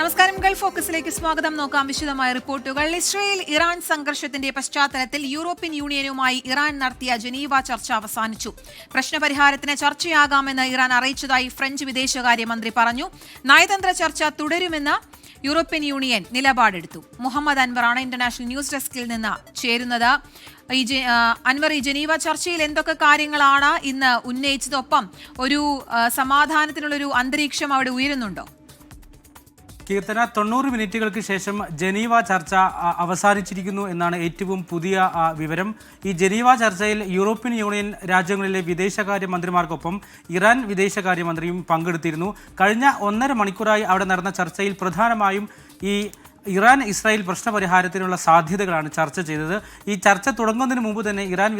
നമസ്കാരം. ഗൾഫ് ഫോക്കസിലേക്ക് സ്വാഗതം. നോക്കാം വിശദമായ റിപ്പോർട്ടുകൾ. ഇസ്രയേൽ ഇറാൻ സംഘർഷത്തിന്റെ പശ്ചാത്തലത്തിൽ യൂറോപ്യൻ യൂണിയനുമായി ഇറാൻ നടത്തിയ ജനീവ ചർച്ച അവസാനിച്ചു. പ്രശ്നപരിഹാരത്തിന് ചർച്ചയാകാമെന്ന് ഇറാൻ അറിയിച്ചതായി ഫ്രഞ്ച് വിദേശകാര്യമന്ത്രി പറഞ്ഞു. നയതന്ത്ര ചർച്ച തുടരുമെന്ന് യൂറോപ്യൻ യൂണിയൻ നിലപാടെടുത്തു. മുഹമ്മദ് അൻവറാണ് ഇന്റർനാഷണൽ ന്യൂസ് ഡെസ്കിൽ നിന്ന് ചേരുന്നത്. അൻവർ, ഈ ജനീവ ചർച്ചയിൽ എന്തൊക്കെ കാര്യങ്ങളാണ് ഇന്ന് ഉന്നയിച്ചതൊപ്പം ഒരു സമാധാനത്തിനുള്ളൊരു അന്തരീക്ഷം അവിടെ ഉയരുന്നുണ്ടോ? കീർത്തന, 90 മിനിറ്റുകൾക്ക് ശേഷം ജനീവ ചർച്ച അവസാനിച്ചിരിക്കുന്നു എന്നാണ് ഏറ്റവും പുതിയ വിവരം. ഈ ജനീവ ചർച്ചയിൽ യൂറോപ്യൻ യൂണിയൻ രാജ്യങ്ങളിലെ വിദേശകാര്യമന്ത്രിമാർക്കൊപ്പം ഇറാൻ വിദേശകാര്യമന്ത്രിയും പങ്കെടുത്തിരുന്നു. കഴിഞ്ഞ 1.5 മണിക്കൂറായി അവിടെ നടന്ന ചർച്ചയിൽ പ്രധാനമായും ഈ ഇറാൻ ഇസ്രായേൽ പ്രശ്നപരിഹാരത്തിനുള്ള സാധ്യതകളാണ് ചർച്ച ചെയ്തത്. ഈ ചർച്ച തുടങ്ങുന്നതിന് മുമ്പ് തന്നെ ഇറാൻ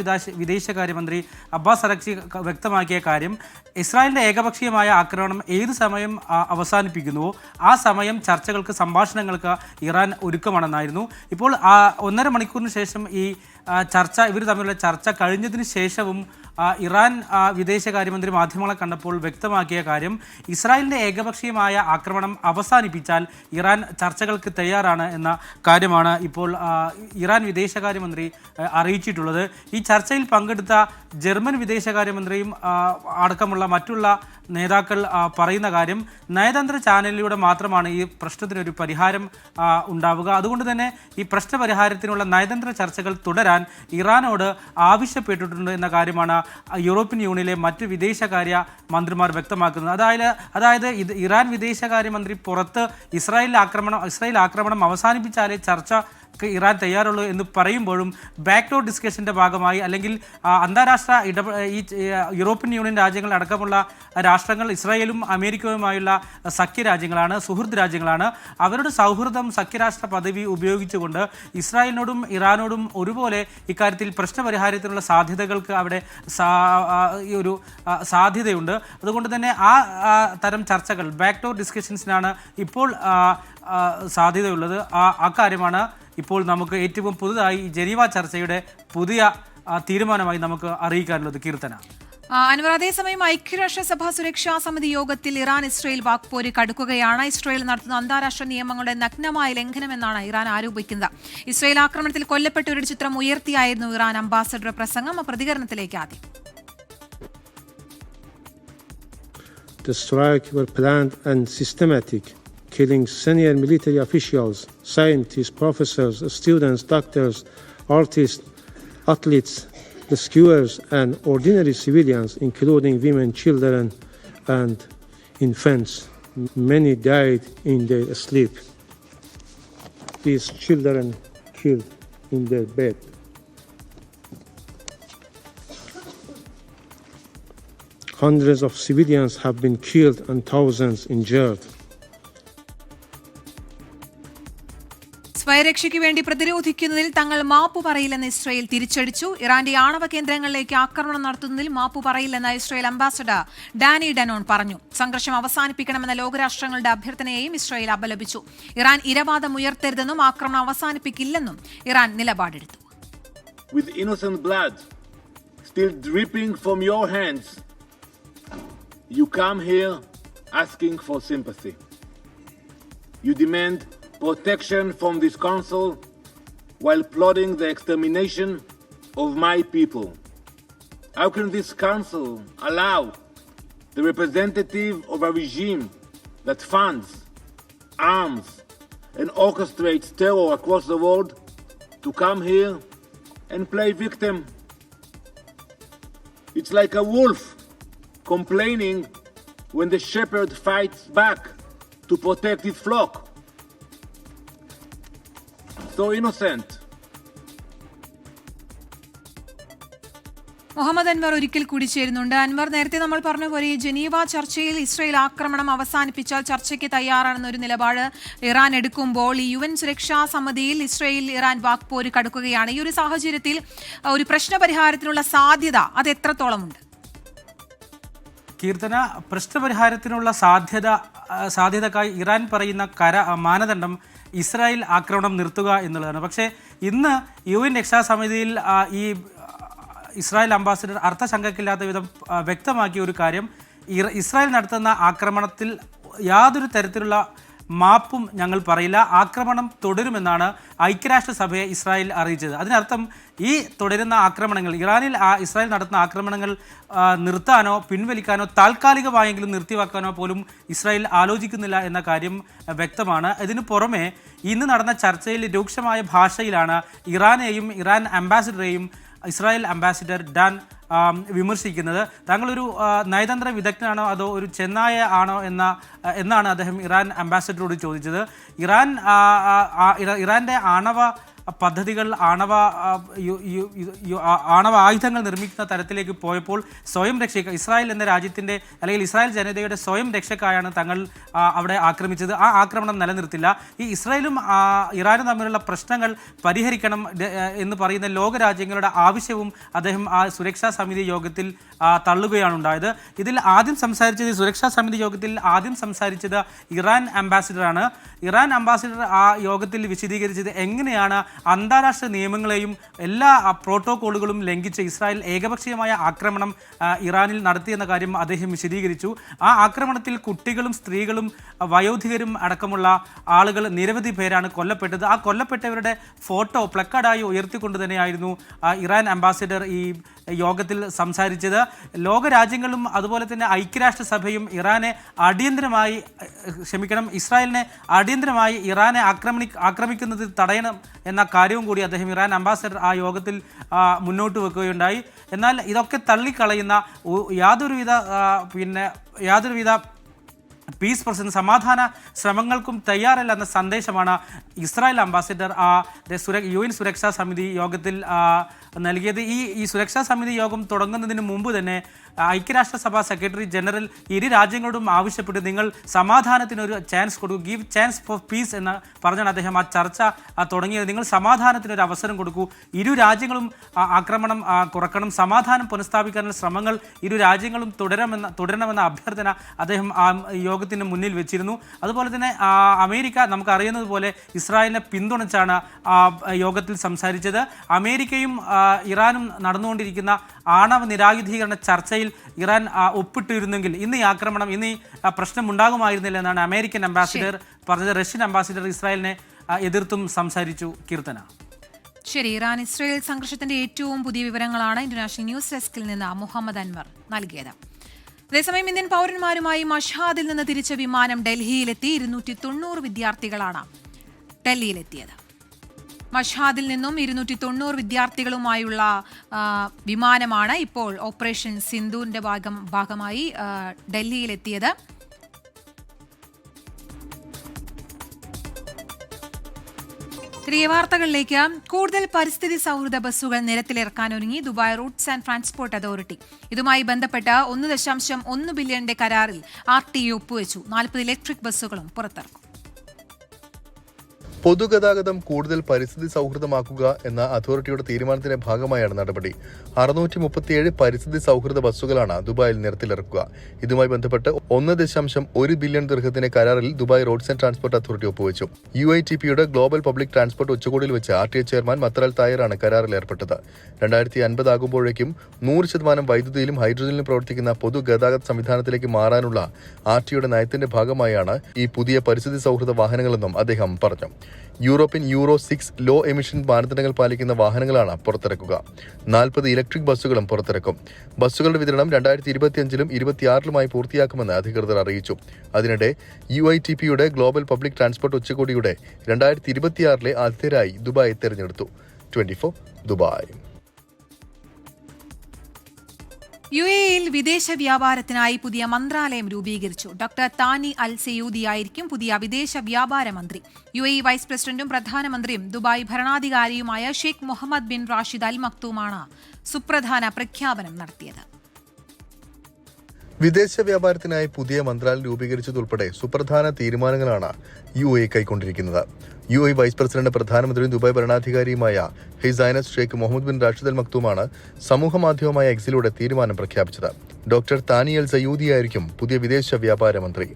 വിദേശകാര്യമന്ത്രി അബ്ബാസ് അറഗ്ചി വ്യക്തമാക്കിയ കാര്യം, ഇസ്രായേലിൻ്റെ ഏകപക്ഷീയമായ ആക്രമണം ഏത് സമയം അവസാനിപ്പിക്കുന്നുവോ ആ സമയം ചർച്ചകൾക്ക്, സംഭാഷണങ്ങൾക്ക് ഇറാൻ ഒരുക്കമാണെന്നായിരുന്നു. ഇപ്പോൾ 1.5 മണിക്കൂറിന് ശേഷം ഈ ചർച്ച, ഇവർ തമ്മിലുള്ള ചർച്ച കഴിഞ്ഞതിന് ശേഷവും ഇറാൻ വിദേശകാര്യമന്ത്രി മാധ്യമങ്ങളെ കണ്ടപ്പോൾ വ്യക്തമാക്കിയ കാര്യം, ഇസ്രായേലിൻ്റെ ഏകപക്ഷീയമായ ആക്രമണം അവസാനിപ്പിച്ചാൽ ഇറാൻ ചർച്ചകൾക്ക് തയ്യാറാണ് എന്ന കാര്യമാണ് ഇപ്പോൾ ഇറാൻ വിദേശകാര്യമന്ത്രി അറിയിച്ചിട്ടുള്ളത്. ഈ ചർച്ചയിൽ പങ്കെടുത്ത ജർമ്മൻ വിദേശകാര്യമന്ത്രിയും അടക്കമുള്ള മറ്റുള്ള നേതാക്കൾ പറയുന്ന കാര്യം, നയതന്ത്ര ചാനലിലൂടെ മാത്രമാണ് ഈ പ്രശ്നത്തിനൊരു പരിഹാരം ഉണ്ടാവുക. അതുകൊണ്ട് തന്നെ ഈ പ്രശ്നപരിഹാരത്തിനുള്ള നയതന്ത്ര ചർച്ചകൾ തുടരാൻ ഇറാനോട് ആവശ്യപ്പെട്ടിട്ടുണ്ട് എന്ന കാര്യമാണ് യൂറോപ്യൻ യൂണിയനിലെ മറ്റ് വിദേശകാര്യ മന്ത്രിമാർ വ്യക്തമാക്കുന്നത്. അതായത് ഇറാൻ വിദേശകാര്യമന്ത്രി പുറത്ത് ഇസ്രായേൽ ആക്രമണം അവസാനിപ്പിച്ചാലേ ചർച്ച ഇറാൻ തയ്യാറുള്ളൂ എന്ന് പറയുമ്പോഴും ബാക്ക്ഡോർ ഡിസ്കഷൻ്റെ ഭാഗമായി, അല്ലെങ്കിൽ അന്താരാഷ്ട്ര ഈ യൂറോപ്യൻ യൂണിയൻ രാജ്യങ്ങൾ അടക്കമുള്ള രാഷ്ട്രങ്ങൾ ഇസ്രായേലും അമേരിക്കയുമായുള്ള സഖ്യരാജ്യങ്ങളാണ്, സുഹൃത്ത് രാജ്യങ്ങളാണ്. അവരുടെ സൗഹൃദം, സഖ്യരാഷ്ട്ര പദവി ഉപയോഗിച്ചുകൊണ്ട് ഇസ്രായേലിനോടും ഇറാനോടും ഒരുപോലെ ഇക്കാര്യത്തിൽ പ്രശ്നപരിഹാരത്തിനുള്ള സാധ്യതകൾക്ക് അവിടെ ഒരു സാധ്യതയുണ്ട്. അതുകൊണ്ട് തന്നെ ആ തരം ചർച്ചകൾ, ബാക്ക്ഡോർ ഡിസ്കഷൻസിനാണ് ഇപ്പോൾ സാധ്യതയുള്ളത്. അക്കാര്യമാണ് ഇപ്പോൾ നമുക്ക് ഏറ്റവും പുതുതായി ജനീവ ചർച്ചയുടെ പുതിയ തീരുമാനമായി നമുക്ക് അറിയിക്കാനുള്ളത്. കീർത്തന. അൻവർ, അതേസമയം ഐക്യരാഷ്ട്രസഭ സുരക്ഷാ സമിതി യോഗത്തിൽ ഇറാൻ ഇസ്രായേൽ വാക്പോര് കടുക്കുകയാണ്. ഇസ്രായേൽ നടത്തുന്ന അന്താരാഷ്ട്ര നിയമങ്ങളുടെ നഗ്നമായ ലംഘനമെന്നാണ് ഇറാൻ ആരോപിക്കുന്നത്. ഇസ്രായേൽ ആക്രമണത്തിൽ കൊല്ലപ്പെട്ടവരുടെ ചിത്രം ഉയർത്തിയായിരുന്നു ഇറാൻ അംബാസഡറുടെ പ്രസംഗം. പ്രതികരണത്തിലേക്ക് ആദ്യം. The strike were planned and systematic, killing senior military officials, scientists, professors, students, doctors, artists, athletes, rescuers, and ordinary civilians, including women, children, and infants. Many died in their sleep. These children killed in their bed. Hundreds of civilians have been killed and thousands injured. സ്വയരക്ഷയ്ക്ക് വേണ്ടി പ്രതിരോധിക്കുന്നതിൽ തങ്ങൾ മാപ്പു പറയില്ലെന്ന് Israel തിരിച്ചടിച്ചു. ഇറാന്റെ ആണവ കേന്ദ്രങ്ങളിലേക്ക് ആക്രമണം നടത്തുന്നതിൽ മാപ്പു പറയില്ലെന്ന് Israel ambassador Danny ഡനോൺ പറഞ്ഞു. സംഘർഷം അവസാനിപ്പിക്കണമെന്ന ലോകരാഷ്ട്രങ്ങളുടെ അഭ്യർത്ഥനയെയും ഇസ്രായേൽ അപലപിച്ചു. ഇറാൻ ഇരവാദം ഉയർത്തരുതെന്നും ആക്രമണം അവസാനിപ്പിക്കില്ലെന്നും Iran നിലപാടെടുത്തു. With innocent blood still dripping from your hands, you come here asking for sympathy. You demand protection from this council while plotting the extermination of my people. How can this council allow the representative of a regime that funds, arms, and orchestrates terror across the world to come here and play victim? It's like a wolf complaining when the shepherd fights back to protect his flock. So innocent. Muhammad Anwar ഒരിക്കൽ കൂടി ചേരുന്നുണ്ട്. അൻവർ, നേരത്തെ നമ്മൾ പറഞ്ഞ പോലെ ഈ Geneva ചർച്ചയിൽ Israel ആക്രമണം അവസാനിപ്പിച്ചാൽ ചർച്ചയ്ക്ക് തയ്യാറാണെന്നൊരു നിലപാട് ഇറാൻ എടുക്കുമ്പോൾ ഈ UN സുരക്ഷാ സമിതിയിൽ ഇസ്രായേൽ ഇറാൻ വാക്പോര് കടുക്കുകയാണ്. ഈ ഒരു സാഹചര്യത്തിൽ ഒരു പ്രശ്നപരിഹാരത്തിനുള്ള സാധ്യത അത് എത്രത്തോളമുണ്ട്? കീർത്തന, പ്രശ്നപരിഹാരത്തിനുള്ള സാധ്യതക്കായി ഇറാൻ പറയുന്ന മാനദണ്ഡം ഇസ്രായേൽ ആക്രമണം നിർത്തുക എന്നുള്ളതാണ്. പക്ഷേ ഇന്ന് UN രക്ഷാസമിതിയിൽ ഈ ഇസ്രായേൽ അംബാസിഡർ അർത്ഥശങ്കയ്ക്കില്ലാത്ത വിധം വ്യക്തമാക്കിയ ഒരു കാര്യം, ഇസ്രായേൽ നടത്തുന്ന ആക്രമണത്തിൽ യാതൊരു തരത്തിലുള്ള മാപ്പും ഞങ്ങൾ പറയില്ല, ആക്രമണം തുടരുമെന്നാണ് ഐക്യരാഷ്ട്രസഭയെ ഇസ്രായേൽ അറിയിച്ചത്. അതിനർത്ഥം ഈ തുടരുന്ന ആക്രമണങ്ങൾ, ഇസ്രായേൽ നടത്തുന്ന ആക്രമണങ്ങൾ നിർത്താനോ പിൻവലിക്കാനോ താൽക്കാലികമായെങ്കിലും നിർത്തിവെക്കാനോ പോലും ഇസ്രായേൽ ആലോചിക്കുന്നില്ല എന്ന കാര്യം വ്യക്തമാണ്. ഇതിനു പുറമെ ഇന്ന് നടന്ന ചർച്ചയിൽ രൂക്ഷമായ ഭാഷയിലാണ് ഇറാനെയും ഇറാൻ അംബാസിഡറെയും ഇസ്രായേൽ അംബാസിഡർ ഡാൻ വിമർശിക്കുന്നത്. താങ്കളൊരു നയതന്ത്ര വിദഗ്ധനാണോ അതോ ഒരു ചെന്നായ ആണോ എന്നാണ് അദ്ദേഹം ഇറാൻ അംബാസിഡറോട് ചോദിച്ചത്. ഇറാന്റെ ആണവ പദ്ധതികൾ, ആണവ ആയുധങ്ങൾ നിർമ്മിക്കുന്ന തരത്തിലേക്ക് പോയപ്പോൾ സ്വയം ഇസ്രായേൽ എന്ന രാജ്യത്തിൻ്റെ അല്ലെങ്കിൽ ഇസ്രായേൽ ജനതയുടെ സ്വയം രക്ഷക്കായാണ് തങ്ങൾ അവിടെ ആക്രമിച്ചത്. ആ ആക്രമണം നിലനിർത്തില്ല. ഈ ഇസ്രായേലും ഇറാനും തമ്മിലുള്ള പ്രശ്നങ്ങൾ പരിഹരിക്കണം എന്ന് പറയുന്ന ലോകരാജ്യങ്ങളുടെ ആവശ്യവും അദ്ദേഹം ആ സുരക്ഷാ സമിതി യോഗത്തിൽ തള്ളുകയാണ് ഉണ്ടായത്. ഇതിൽ ആദ്യം സംസാരിച്ചത്, സുരക്ഷാ സമിതി യോഗത്തിൽ ആദ്യം സംസാരിച്ചത് ഇറാൻ അംബാസിഡറാണ്. ഇറാൻ അംബാസിഡർ ആ യോഗത്തിൽ വിശദീകരിച്ചത് എങ്ങനെയാണ് അന്താരാഷ്ട്ര നിയമങ്ങളെയും എല്ലാ പ്രോട്ടോകോളുകളും ലംഘിച്ച് ഇസ്രായേൽ ഏകപക്ഷീയമായ ആക്രമണം ഇറാനിൽ നടത്തിയെന്ന കാര്യം അദ്ദേഹം വിശദീകരിച്ചു. ആ ആക്രമണത്തിൽ കുട്ടികളും സ്ത്രീകളും വയോധികരും അടക്കമുള്ള ആളുകൾ, നിരവധി പേരാണ് കൊല്ലപ്പെട്ടത്. ആ കൊല്ലപ്പെട്ടവരുടെ ഫോട്ടോ പ്ലക്കാർഡായി ഉയർത്തിക്കൊണ്ട് തന്നെയായിരുന്നു ഇറാൻ അംബാസിഡർ ഈ യോഗത്തിൽ സംസാരിച്ചത്. ലോകരാജ്യങ്ങളും അതുപോലെ തന്നെ ഐക്യരാഷ്ട്രസഭയും ഇസ്രായേലിനെ അടിയന്തരമായി ഇറാനെ ആക്രമിക്കുന്നത് തടയണം എന്ന കാര്യവും കൂടി അദ്ദേഹം ഇറാൻ അംബാസിഡർ ആ യോഗത്തിൽ മുന്നോട്ട് വെക്കുകയുണ്ടായി. എന്നാൽ ഇതൊക്കെ തള്ളിക്കളയുന്ന യാതൊരുവിധ പീസ് പ്രസിഡന്റ് സമാധാന ശ്രമങ്ങൾക്കും തയ്യാറല്ല എന്ന സന്ദേശമാണ് ഇസ്രായേൽ അംബാസിഡർ UN സുരക്ഷാ സമിതി യോഗത്തിൽ നൽകിയത്. ഈ സുരക്ഷാ സമിതി യോഗം തുടങ്ങുന്നതിന് മുമ്പ് തന്നെ ഐക്യരാഷ്ട്രസഭ സെക്രട്ടറി ജനറൽ ഇരു രാജ്യങ്ങളോടും ആവശ്യപ്പെട്ട് നിങ്ങൾ സമാധാനത്തിനൊരു ചാൻസ് കൊടുക്കൂ, ഗീവ് ചാൻസ് ഫോർ പീസ് എന്ന് പറഞ്ഞാണ് അദ്ദേഹം ആ ചർച്ച തുടങ്ങിയത്. നിങ്ങൾ സമാധാനത്തിനൊരു അവസരം കൊടുക്കൂ, ഇരു രാജ്യങ്ങളും ആക്രമണം കുറക്കണം, സമാധാനം പുനഃസ്ഥാപിക്കാനുള്ള ശ്രമങ്ങൾ ഇരു രാജ്യങ്ങളും തുടരണമെന്ന അഭ്യർത്ഥന അദ്ദേഹം ആ യോഗത്തിന് മുന്നിൽ വെച്ചിരുന്നു. അതുപോലെ തന്നെ അമേരിക്ക നമുക്കറിയുന്നത് പോലെ ഇസ്രായേലിനെ പിന്തുണച്ചാണ് യോഗത്തിൽ സംസാരിച്ചത്. അമേരിക്കയും ഇറാനും നടന്നുകൊണ്ടിരിക്കുന്ന ആണവ നിരായുധീകരണ ചർച്ചയിൽ ഇറാൻ ഒപ്പിട്ടിരുന്നെങ്കിൽ ഇന്ന് ഈ ആക്രമണം, ഇന്ന് ഈ പ്രശ്നം ഉണ്ടാകുമായിരുന്നില്ല എന്നാണ് അമേരിക്കൻ അംബാസിഡർ പറഞ്ഞത്. റഷ്യൻ അംബാസിഡർ ഇസ്രായേലിനെ എതിർത്തും സംസാരിച്ചു. കീർത്തന. ശരി, ഇറാൻ ഇസ്രായേൽ സംഘർഷത്തിന്റെ ഏറ്റവും പുതിയ വിവരങ്ങളാണ് ഇന്റർനാഷണൽ ന്യൂസ് ഡെസ്കിൽ നിന്ന് മുഹമ്മദ് അൻവർ നൽകിയത്. അതേസമയം ഇന്ത്യൻ പൗരന്മാരുമായി മഷാദിൽ നിന്ന് തിരിച്ച വിമാനം ഡൽഹിയിലെത്തി. 290 വിദ്യാർത്ഥികളാണ് ഡൽഹിയിലെത്തിയത്. മഷാദിൽ നിന്നും 290 വിദ്യാർത്ഥികളുമായുള്ള വിമാനമാണ് ഇപ്പോൾ ഓപ്പറേഷൻ സിന്ദൂറിന്റെ ഭാഗമായി ഡൽഹിയിലെത്തിയത്. തിരികെ വാർത്തകളിലേക്ക്. കൂടുതൽ പരിസ്ഥിതി സൗഹൃദ ബസ്സുകൾ നിരത്തിലിറക്കാനൊരുങ്ങി Dubai roads and transport authority. ഇതുമായി ബന്ധപ്പെട്ട് 1.1 ബില്യണിന്റെ കരാറിൽ RTE ഒപ്പുവെച്ചു. 40 ഇലക്ട്രിക് ബസ്സുകളും പുറത്തിറക്കും. പൊതുഗതാഗതം കൂടുതൽ പരിസ്ഥിതി സൗഹൃദമാക്കുക എന്ന അതോറിറ്റിയുടെ തീരുമാനത്തിന്റെ ഭാഗമായാണ് നടപടി. 637 പരിസ്ഥിതി സൗഹൃദ ബസ്സുകളാണ് ദുബായിൽ നിരത്തിലിറക്കുക. ഇതുമായി ബന്ധപ്പെട്ട് 1.1 ബില്യൺ ദിർഹത്തിന്റെ കരാറിൽ Dubai roads and transport authority ഒപ്പുവെച്ചു. UITPയുടെ ഗ്ലോബൽ പബ്ലിക് ട്രാൻസ്പോർട്ട് ഉച്ചകോടിയിൽ വെച്ച് RTI ചെയർമാൻ മത്തലാൽ തായറാണ് കരാറിൽ ഏർപ്പെട്ടത്. 2050 ആകുമ്പോഴേക്കും 100% വൈദ്യുതിയിലും ഹൈഡ്രജനിലും പ്രവർത്തിക്കുന്ന പൊതുഗതാഗത സംവിധാനത്തിലേക്ക് മാറാനുള്ള RTIയുടെ നയത്തിന്റെ ഭാഗമായാണ് ഈ പുതിയ പരിസ്ഥിതി സൗഹൃദ വാഹനങ്ങളെന്നും അദ്ദേഹം പറഞ്ഞു. യൂറോപ്യൻ യൂറോ 6 ലോ എമിഷൻ മാനദണ്ഡങ്ങൾ പാലിക്കുന്ന വാഹനങ്ങളാണ് പുറത്തിറക്കുക. 40 ഇലക്ട്രിക് ബസ്സുകളും പുറത്തിറക്കും. ബസ്സുകളുടെ വിതരണം 2025-ലും 2026-ലുമായി പൂർത്തിയാക്കുമെന്ന് അധികൃതർ അറിയിച്ചു. അതിനിടെ UITPയുടെ ഗ്ലോബൽ പബ്ലിക് ട്രാൻസ്പോർട്ട് ഉച്ചകോടിയുടെ 2026-ലെ ആതിഥേയരായി ദുബായ് തെരഞ്ഞെടുത്തു. 24 ദുബായ്. UAEയിൽ വിദേശ വ്യാപാരത്തിനായി പുതിയ മന്ത്രാലയം രൂപീകരിച്ചു. ഡോക്ടർ താനി അൽ സയൂദി ആയിരിക്കും പുതിയ വിദേശ വ്യാപാര മന്ത്രി. UAE വൈസ് പ്രസിഡന്റും പ്രധാനമന്ത്രിയും ദുബായ് ഭരണാധികാരിയുമായ Sheikh Mohammed bin Rashid Al മക്തൂമാണ് സുപ്രധാന പ്രഖ്യാപനം നടത്തിയത്. വിദേശ വ്യാപാരത്തിനായി പുതിയ മന്ത്രാലയം രൂപീകരിച്ചതുൾപ്പെടെ സുപ്രധാന തീരുമാനങ്ങളാണ് UAE കൈക്കൊണ്ടിരിക്കുന്നത്. UAE വൈസ് പ്രസിഡന്റ് പ്രധാനമന്ത്രിയും ദുബായ് ഭരണാധികാരിയുമായ his highness Sheikh Mohammed bin Rashid Al മക്തൂമാണ് സമൂഹമാധ്യമമായ എക്സിലൂടെ തീരുമാനം പ്രഖ്യാപിച്ചത്. ഡോക്ടർ താനി അൽ സയൂദി ആയിരിക്കും പുതിയ വിദേശ വ്യാപാര മന്ത്രി.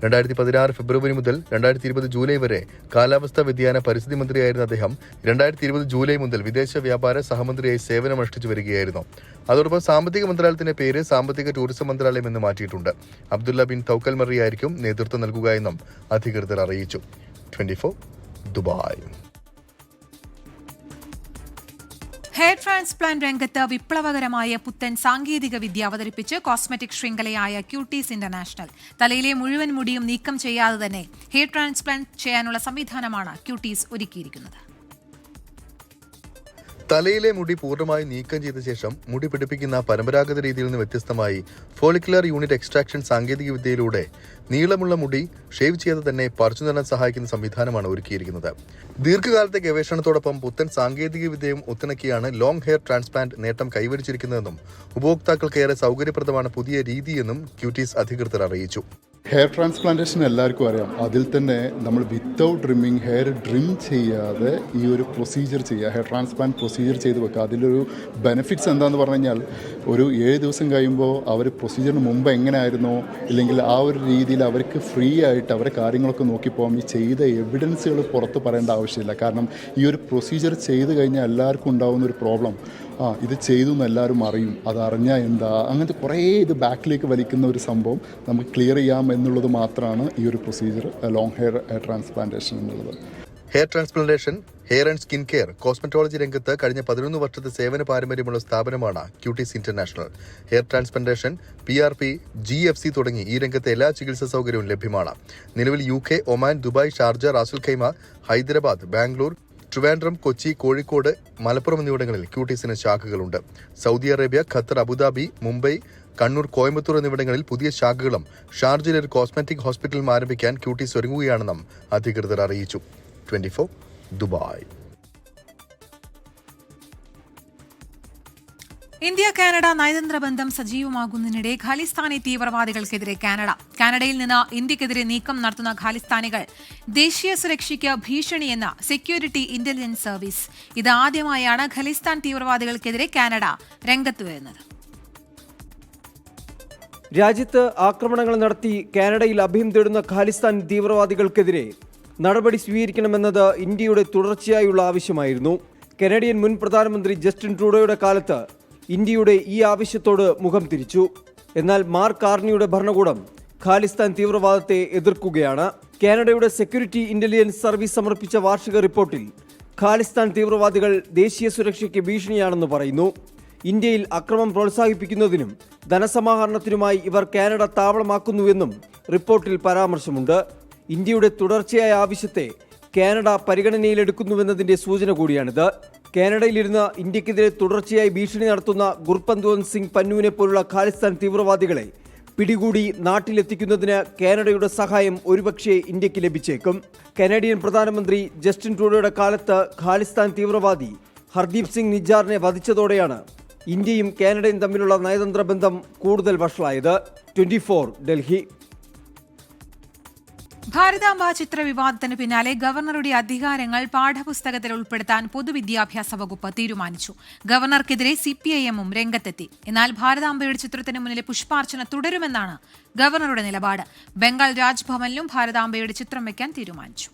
2016 ഫെബ്രുവരി മുതൽ 2020 ജൂലൈ വരെ കാലാവസ്ഥാ വ്യതിയാന പരിസ്ഥിതി മന്ത്രിയായിരുന്ന അദ്ദേഹം 2020 ജൂലൈ മുതൽ വിദേശ വ്യാപാര സഹമന്ത്രിയായി സേവനമനുഷ്ഠിച്ചു വരികയായിരുന്നു. അതോടൊപ്പം സാമ്പത്തിക മന്ത്രാലയത്തിന്റെ പേര് സാമ്പത്തിക ടൂറിസം മന്ത്രാലയം എന്ന് മാറ്റിയിട്ടുണ്ട്. അബ്ദുള്ള ബിൻ തൗക്കൽ മറിയായിരിക്കും നേതൃത്വം നൽകുക എന്നും അധികൃതർ അറിയിച്ചു. 24 ദുബായ്. ഹെയർ ട്രാൻസ്പ്ലാന്റ് രംഗത്ത് വിപ്ലവകരമായ പുത്തൻ സാങ്കേതിക വിദ്യ അവതരിപ്പിച്ച് കോസ്മെറ്റിക് ശൃംഖലയായ ക്യൂട്ടീസ് ഇന്റർനാഷണൽ. തലയിലെ മുഴുവൻ മുടിയും നീക്കം ചെയ്യാതെ തന്നെ ഹെയർ ട്രാൻസ്പ്ലാന്റ് ചെയ്യാനുള്ള സംവിധാനമാണ് ക്യൂട്ടീസ് ഒരുക്കിയിരിക്കുന്നത്. തലയിലെ മുടി പൂർണ്ണമായി നീക്കം ചെയ്ത ശേഷം മുടി പിടിപ്പിക്കുന്ന പരമ്പരാഗത രീതിയിൽ നിന്ന് വ്യത്യസ്തമായി ഫോളിക്കുലർ യൂണിറ്റ് എക്സ്ട്രാക്ഷൻ സാങ്കേതിക വിദ്യയിലൂടെ നീളമുള്ള മുടി ഷേവ് ചെയ്ത് തന്നെ പറിച്ചു നേടാൻ സഹായിക്കുന്ന സംവിധാനമാണ് ഒരുക്കിയിരിക്കുന്നത്. ദീർഘകാലത്തെ ഗവേഷണത്തോടൊപ്പം പുത്തൻ സാങ്കേതിക വിദ്യയും ഒത്തിണക്കിയാണ് ലോങ് ഹെയർ ട്രാൻസ്പ്ലാന്റ് നേട്ടം കൈവരിച്ചിരിക്കുന്നതെന്നും ഉപഭോക്താക്കൾക്കേറെ സൗകര്യപ്രദമാണ് പുതിയ രീതിയെന്നും ക്യൂട്ടീസ് അധികൃതർ അറിയിച്ചു. ഹെയർ ട്രാൻസ്പ്ലാന്റേഷൻ എല്ലാവർക്കും അറിയാം. അതിൽ തന്നെ നമ്മൾ വിത്തൗട്ട് ഡ്രിമ്മിങ് ഹെയർ ഡ്രിം ചെയ്യാതെ ഈ ഒരു പ്രൊസീജിയർ ചെയ്യുക, ഹെയർ ട്രാൻസ്പ്ലാന്റ് പ്രൊസീജിയർ ചെയ്ത് വെക്കുക. അതിലൊരു ബെനിഫിറ്റ്സ് എന്താണെന്ന് പറഞ്ഞു കഴിഞ്ഞാൽ ഒരു 7 ദിവസം കഴിയുമ്പോൾ അവർ പ്രൊസീജിയറിന് മുമ്പ് എങ്ങനെയായിരുന്നോ ഇല്ലെങ്കിൽ ആ ഒരു രീതിയിൽ അവർക്ക് ഫ്രീ ആയിട്ട് അവരെ കാര്യങ്ങളൊക്കെ നോക്കിപ്പോകാം. ഈ ചെയ്ത എവിഡൻസുകൾ പുറത്ത് പറയേണ്ട ആവശ്യമില്ല. കാരണം ഈ ഒരു പ്രൊസീജിയർ ചെയ്ത് കഴിഞ്ഞാൽ എല്ലാവർക്കും ഉണ്ടാകുന്ന ഒരു പ്രോബ്ലം, ഇത് ചെയ്തു എന്ന് എല്ലാവരും അറിയും, അതറിഞ്ഞാൽ എന്താ, അങ്ങനത്തെ കുറേ ഇത് ബാക്കിലേക്ക് വലിക്കുന്ന ഒരു സംഭവം നമുക്ക് ക്ലിയർ ചെയ്യാം എന്നുള്ളത് മാത്രമാണ് ഈ ഒരു പ്രൊസീജിയർ ലോങ് ഹെയർ ട്രാൻസ്പ്ലാന്റേഷൻ എന്നുള്ളത്. Hair transplantation, hair and skin care, cosmetology രംഗത്ത് കഴിഞ്ഞ 11 വർഷത്തെ സേവന പാരമ്പര്യമുള്ള സ്ഥാപനമാണ് quotes international. Hair transplantation, PRP, GFC തുടങ്ങി ഈ രംഗത്തെ എല്ലാ ചികിത്സാ സൗകര്യവും ലഭ്യമാണ്. നിലവിൽ UK, Oman, Dubai, Sharjah, Ras al Khaimah, Hyderabad, Bangalore, Trivandrum, Kochi, Kozhikode, Malappuram എന്നിവിടങ്ങളിൽ ക്യൂട്ടീസിന് ശാഖകളുണ്ട്. Saudi Arabia, Qatar, Abu Dhabi, Mumbai, Kannur, Coimbatore എന്നിവിടങ്ങളിൽ പുതിയ ശാഖകളും ഷാർജയിൽ ഒരു കോസ്മെറ്റിക് ഹോസ്പിറ്റലും ആരംഭിക്കാൻ ക്യൂട്ടീസ് ഒരുങ്ങുകയാണെന്നും അധികൃതർ അറിയിച്ചു. 24 ദുബായ്. ഇന്ത്യ കാനഡ നയതന്ത്ര ബന്ധം സജീവമാകുന്നതിനിടെ ഖാലിസ്ഥാനി തീവ്രവാദികൾക്കെതിരെ കാനഡയിൽ നിന്ന് ഇന്ത്യക്കെതിരെ നീക്കം നടത്തുന്ന ഖാലിസ്ഥാനികൾ ദേശീയ സുരക്ഷയ്ക്ക് ഭീഷണിയെന്ന സെക്യൂരിറ്റി ഇന്റലിജൻസ് സർവീസ്. ഇത് ആദ്യമായാണ് ഖലിസ്ഥാൻ തീവ്രവാദികൾക്കെതിരെ കാനഡ രംഗത്ത് വരുന്നത്. രാജ്യത്ത് ആക്രമണങ്ങൾ നടത്തി കാനഡയിൽ അഭയം തേടുന്ന ഖാലിസ്ഥാൻ തീവ്രവാദികൾക്കെതിരെ നടപടി സ്വീകരിക്കണമെന്നത് ഇന്ത്യയുടെ തുടർച്ചയായുള്ള ആവശ്യമായിരുന്നു. കനേഡിയൻ മുൻ പ്രധാനമന്ത്രി ജസ്റ്റിൻ ട്രൂഡോയുടെ കാലത്ത് ഇന്ത്യയുടെ ഈ ആവശ്യത്തോട് മുഖം തിരിച്ചു. എന്നാൽ മാർക്ക് കാർണിയുടെ ഭരണകൂടം ഖാലിസ്ഥാൻ തീവ്രവാദത്തെ എതിർക്കുകയാണ്. കാനഡയുടെ സെക്യൂരിറ്റി ഇന്റലിജൻസ് സർവീസ് സമർപ്പിച്ച വാർഷിക റിപ്പോർട്ടിൽ ഖാലിസ്ഥാൻ തീവ്രവാദികൾ ദേശീയ സുരക്ഷയ്ക്ക് ഭീഷണിയാണെന്ന് പറയുന്നു. ഇന്ത്യയിൽ അക്രമം പ്രോത്സാഹിപ്പിക്കുന്നതിനും ധനസമാഹരണത്തിനുമായി ഇവർ കാനഡ താവളമാക്കുന്നുവെന്നും റിപ്പോർട്ടിൽ പരാമർശമുണ്ട്. ഇന്ത്യയുടെ തുടർച്ചയായ ആവശ്യത്തെ കാനഡ പരിഗണനയിലെടുക്കുന്നുവെന്നതിന്റെ സൂചന കൂടിയാണിത്. കാനഡയിലിരുന്ന് ഇന്ത്യക്കെതിരെ തുടർച്ചയായി ഭീഷണി നടത്തുന്ന ഗുർപന്ത്വന്ത് സിംഗ് പന്നുവിനെ പോലുള്ള ഖാലിസ്ഥാൻ തീവ്രവാദികളെ പിടികൂടി നാട്ടിലെത്തിക്കുന്നതിന് കാനഡയുടെ സഹായം ഒരുപക്ഷെ ഇന്ത്യക്ക് ലഭിച്ചേക്കും. കനേഡിയൻ പ്രധാനമന്ത്രി ജസ്റ്റിൻ ട്രൂഡോയുടെ കാലത്ത് ഖാലിസ്ഥാൻ തീവ്രവാദി ഹർദീപ് സിംഗ് നിജാറിനെ വധിച്ചതോടെയാണ് ഇന്ത്യയും കാനഡയും തമ്മിലുള്ള നയതന്ത്ര ബന്ധം കൂടുതൽ വഷളായത്. 24 ഡൽഹി. ഭാരതാംബ ചിത്ര വിവാദത്തിന് പിന്നാലെ ഗവർണറുടെ അധികാരങ്ങൾ പാഠപുസ്തകത്തിൽ ഉൾപ്പെടുത്താൻ പൊതുവിദ്യാഭ്യാസ വകുപ്പ് തീരുമാനിച്ചു. ഗവർണർക്കെതിരെ CPIM-ഉം രംഗത്തെത്തി. എന്നാൽ ഭാരതാംബയുടെ ചിത്രത്തിന് മുന്നിലെ പുഷ്പാർച്ചന തുടരുമെന്നാണ് ഗവർണറുടെ നിലപാട്. ബംഗാൾ രാജ്ഭവനിലും ഭാരതാംബയുടെ ചിത്രം വയ്ക്കാൻ തീരുമാനിച്ചു.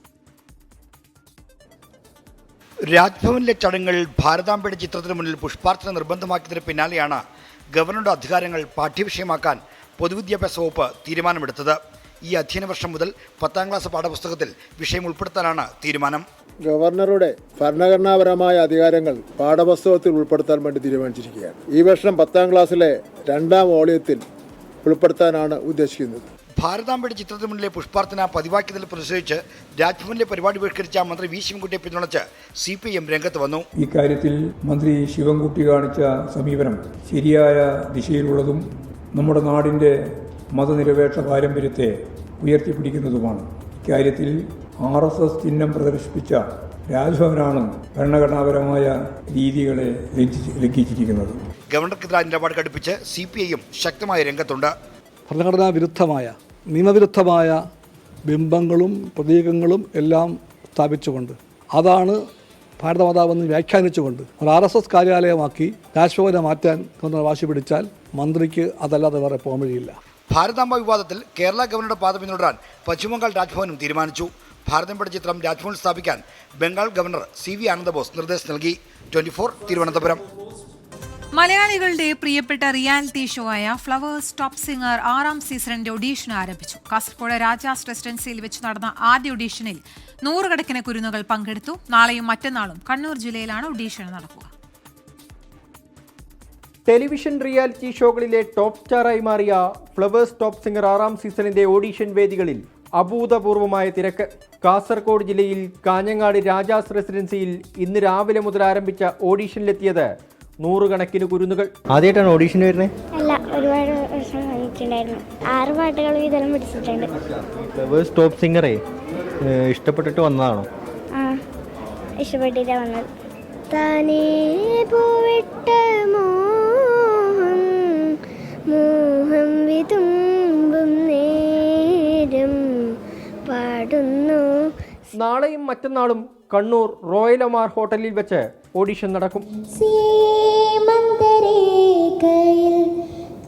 രാജ്ഭവനിലെ ചടങ്ങുകൾ ഭാരതാംബയുടെ ചിത്രത്തിന് മുന്നിൽ പുഷ്പാർച്ചന നിർബന്ധമാക്കിയതിന് പിന്നാലെയാണ് ഗവർണറുടെ അധികാരങ്ങൾ പാഠ്യവിഷയമാക്കാൻ പൊതുവിദ്യാഭ്യാസ വകുപ്പ് തീരുമാനമെടുത്തത്. ഈ അധ്യയന വർഷം മുതൽ 10ാം ക്ലാസ് പാഠപുസ്തകത്തിൽ വിഷയം ഉൾപ്പെടുത്താനാണ് തീരുമാനം. ഗവർണറുടെ ഭരണഘടനാപരമായ അധികാരങ്ങൾ പാഠപുസ്തകത്തിൽ ഉൾപ്പെടുത്താൻ വേണ്ടി തീരുമാനിച്ചിരിക്കുകയാണ്. ഈ വർഷം 10ാം ക്ലാസ്സിലെ 2ാം വോള്യത്തിൽ ഉൾപ്പെടുത്താനാണ് ഉദ്ദേശിക്കുന്നത്. ഭാരതാംബയുടെ ചിത്രത്തിന് മുന്നിലെ പുഷ്പാർച്ചന പതിവാക്കിയതിൽ പ്രതിഷേധിച്ച് രാജ്ഭവനിലെ പരിപാടി ബഹിഷ്കരിച്ച മന്ത്രി വി ശിവൻകുട്ടിയെ പിന്തുണച്ച് CPIM രംഗത്ത് വന്നു. ഇക്കാര്യത്തിൽ മന്ത്രി ശിവൻകുട്ടി കാണിച്ച സമീപനം ശരിയായ ദിശയിലുള്ളതും നമ്മുടെ നാടിൻ്റെ മതനിരപേക്ഷ പാരമ്പര്യത്തെ ഉയർത്തിപ്പിടിക്കുന്നതുമാണ്. ഇക്കാര്യത്തിൽ RSS ചിഹ്നം പ്രദർശിപ്പിച്ച രാജ്ഭവനാണ് ഭരണഘടനാപരമായ രീതികളെ ലംഘിച്ചിരിക്കുന്നത്. ഗവർണർക്കെതിരായ നിലപാട് ഘടിപ്പിച്ച് CPIM ശക്തമായ രംഗത്തുണ്ട്. ഭരണഘടനാ വിരുദ്ധമായ നിയമവിരുദ്ധമായ ബിംബങ്ങളും പ്രതീകങ്ങളും എല്ലാം സ്ഥാപിച്ചുകൊണ്ട് അതാണ് ഭാരതമാതാവെന്ന് വ്യാഖ്യാനിച്ചുകൊണ്ട് ഒരു RSS കാര്യാലയമാക്കി രാജ്ഭവനെ മാറ്റാൻ ഗവർണർ വാശി പിടിച്ചാൽ മന്ത്രിക്ക് അതല്ലാതെ വേറെ പോകാൻ വഴിയില്ല. ഭാരതാംബ വിവാദത്തിൽ കേരള ഗവർണറുടെ പാത പിന്തുടരാൻ പശ്ചിമബംഗാൾ രാജ്ഭവനും തീരുമാനിച്ചു. ഭാരതംബയുടെ ചിത്രം രാജ്ഭവനിൽ സ്ഥാപിക്കാൻ ബംഗാൾ ഗവർണർ CV ആനന്ദബോസ് നിർദ്ദേശം നൽകി. 24 തിരുവനന്തപുരം. മലയാളികളുടെ പ്രിയപ്പെട്ട റിയാലിറ്റി ഷോ ആയ ഫ്ലവേഴ്സ് ടോപ്പ് സിംഗർ 6ാം സീസണിന്റെ ഓഡീഷൻ ആരംഭിച്ചു. കാസർഗോഡ് രാജാസ് റെസിഡൻസിയിൽ വെച്ച് നടന്ന ആദ്യ ഓഡീഷനിൽ 100 കണക്കിന് കുരുന്നുകൾ പങ്കെടുത്തു. നാളെയും മറ്റന്നാളും കണ്ണൂർ ജില്ലയിലാണ് ഓഡീഷൻ നടക്കുക. ടെലിവിഷൻ റിയാലിറ്റി ഷോകളിലെ ടോപ്പ് സ്റ്റാറായി മാറിയ ഫ്ലവേഴ്സ് ടോപ്പ് സിംഗർ 6ാം സീസണിന്റെ ഓഡീഷൻ വേദികളിൽ അഭൂതപൂർവമായ തിരക്ക്. കാസർഗോഡ് ജില്ലയിൽ കാഞ്ഞങ്ങാട് രാജാസ് റെസിഡൻസിയിൽ ഇന്ന് രാവിലെ മുതൽ ആരംഭിച്ച ഓഡീഷനിലെത്തിയത് 100 കണക്കിന് കുരുന്നുകൾ. ആദ്യമായിട്ടാണ് ഓഡീഷൻ വരുന്നത്? അല്ല, ഒരുപാട് വർഷം വന്നിട്ടുണ്ടായിരുന്നു. 6 പാട്ടുകൾ വീതം പിടിച്ചിട്ടുണ്ട്. ഫ്ലവേഴ്സ് ടോപ്പ് സിംഗറെ ഇഷ്ടപ്പെട്ടിട്ട് വന്നതാണോ? ആ, ഇഷ്ടപ്പെട്ടിട്ടാ വന്നത്. താനേ പോവിട്ട മോഹം മോഹം വിതുമ്പും നേരം പാടുന്നു. നാളെയും മറ്റന്നാളും കണ്ണൂർ റോയൽ ഒമാർ ഹോട്ടലിൽ വെച്ച് ഓഡിഷൻ നടക്കും.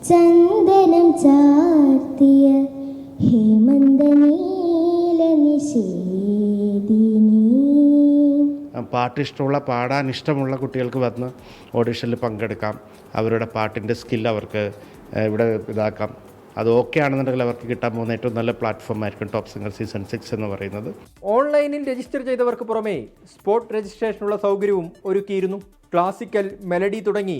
ചന്ദനം ചാർത്തിയ പാട്ട് ഇഷ്ടമുള്ള പാടാൻ ഇഷ്ടമുള്ള കുട്ടികൾക്ക് വന്ന് ഓഡിഷനിൽ പങ്കെടുക്കാം. അവരുടെ പാട്ടിൻ്റെ സ്കിൽ അവർക്ക് ഇവിടെ ഇതാക്കാം. അത് ഓക്കെ ആണെന്നുണ്ടെങ്കിൽ അവർക്ക് കിട്ടാൻ പോകുന്ന ഏറ്റവും നല്ല പ്ലാറ്റ്ഫോം ആയിരിക്കും ടോപ്പ് സിംഗർ സീസൺ 6 എന്ന് പറയുന്നത്. ഓൺലൈനിൽ രജിസ്റ്റർ ചെയ്തവർക്ക് പുറമെ സ്പോട്ട് രജിസ്ട്രേഷനുള്ള സൗകര്യവും ഒരുക്കിയിരുന്നു. ക്ലാസിക്കൽ, മെലഡി തുടങ്ങി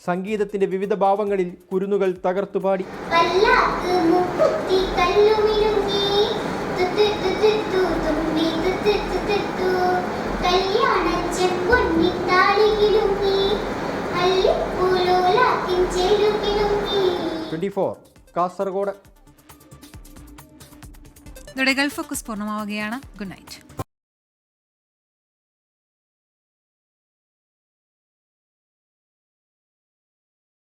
സംഗീതത്തിന്റെ വിവിധ ഭാവങ്ങളിൽ കുരുന്നുകൾ തകർത്തുപാടി. കാസർഗോഡ്. ഇതോടെ ഗൾഫ് ഫോക്കസ് പൂർണ്ണമാവുകയാണ്. Good night.